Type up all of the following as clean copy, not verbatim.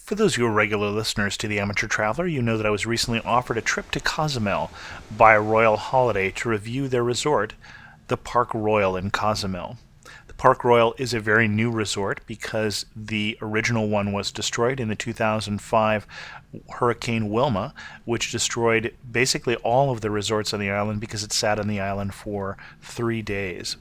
For those of you who are regular listeners to The Amateur Traveler, you know that I was recently offered a trip to Cozumel by Royal+Holiday to review their resort, the Park Royal in Cozumel. The Park Royal is a very new resort because the original one was destroyed in the 2005 Hurricane Wilma, which destroyed basically all of the resorts on the island because it sat on the island for 3 days.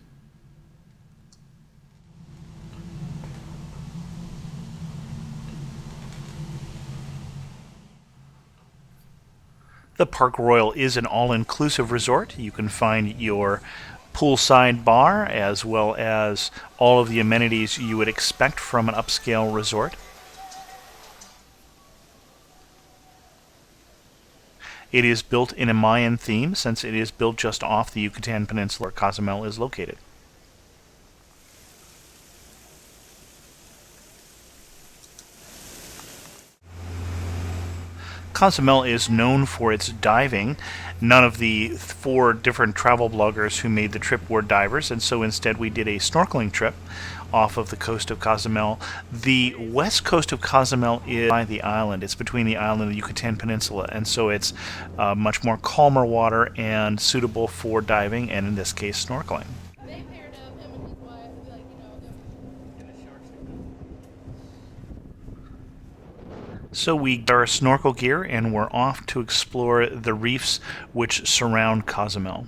The Park Royal is an all-inclusive resort. You can find your poolside bar as well as all of the amenities you would expect from an upscale resort. It is built in a Mayan theme since it is built just off the Yucatan Peninsula where Cozumel is located. Cozumel is known for its diving. None of the 4 different travel bloggers who made the trip were divers, and so instead we did a snorkeling trip off of the coast of Cozumel. The west coast of Cozumel is by the island. It's between the island and the Yucatan Peninsula, and so it's much more calmer water and suitable for diving, and in this case, snorkeling. So we got our snorkel gear and we're off to explore the reefs which surround Cozumel.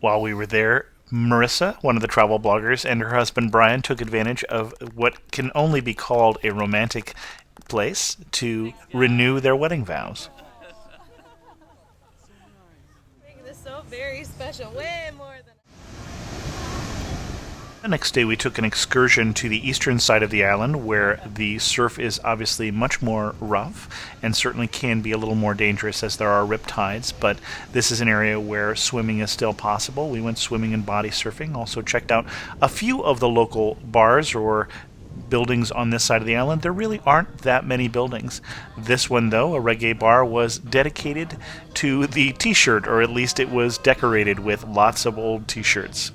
While we were there, Marissa, one of the travel bloggers, and her husband Brian took advantage of what can only be called a romantic place to renew their wedding vows. Making this so very special, way more than. The next day we took an excursion to the eastern side of the island where the surf is obviously much more rough and certainly can be a little more dangerous as there are rip tides, but this is an area where swimming is still possible. We went swimming and body surfing, also checked out a few of the local bars or buildings on this side of the island. There really aren't that many buildings. This one, though, a reggae bar, was dedicated to the t-shirt, or at least it was decorated with lots of old t-shirts.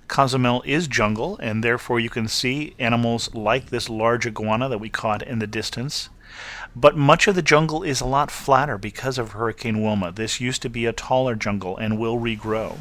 Cozumel is jungle, and therefore you can see animals like this large iguana that we caught in the distance. But much of the jungle is a lot flatter because of Hurricane Wilma. This used to be a taller jungle and will regrow.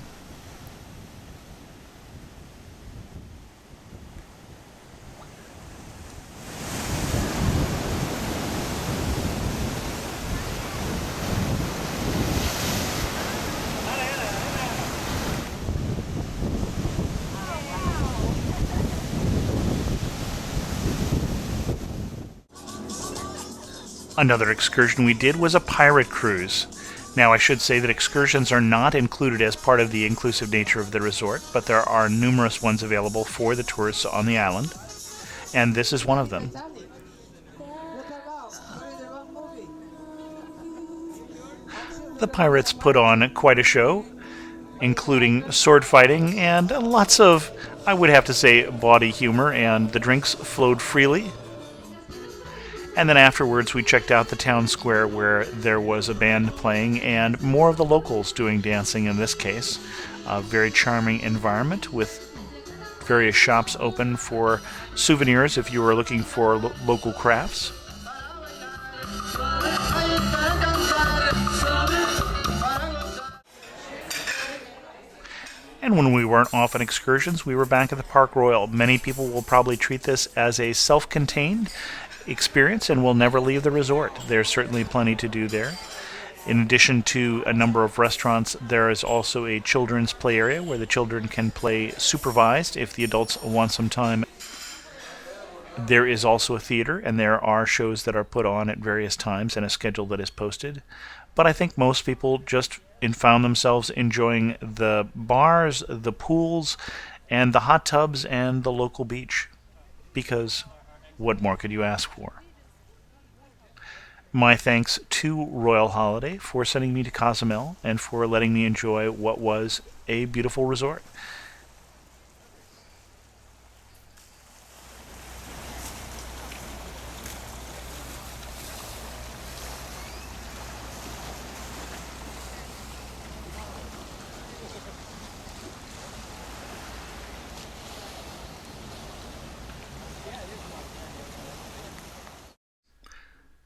Another excursion we did was a pirate cruise. Now I should say that excursions are not included as part of the inclusive nature of the resort, but there are numerous ones available for the tourists on the island, and this is one of them. The pirates put on quite a show, including sword fighting and lots of, I would have to say, bawdy humor, and the drinks flowed freely. And then afterwards we checked out the town square where there was a band playing and more of the locals doing dancing in this case. A very charming environment with various shops open for souvenirs if you were looking for local crafts. And when we weren't off on excursions, we were back at the Park Royal. Many people will probably treat this as a self-contained experience and will never leave the resort. There's certainly plenty to do there. In addition to a number of restaurants, there is also a children's play area where the children can play supervised if the adults want some time. There is also a theater, and there are shows that are put on at various times and a schedule that is posted. But I think most people just found themselves enjoying the bars, the pools, and the hot tubs and the local beach. Because what more could you ask for? My thanks to Royal+Holiday for sending me to Cozumel and for letting me enjoy what was a beautiful resort.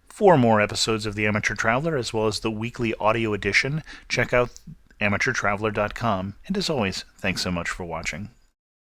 For more episodes of The Amateur Traveler, as well as the weekly audio edition, check out amateurtraveler.com. And as always, thanks so much for watching.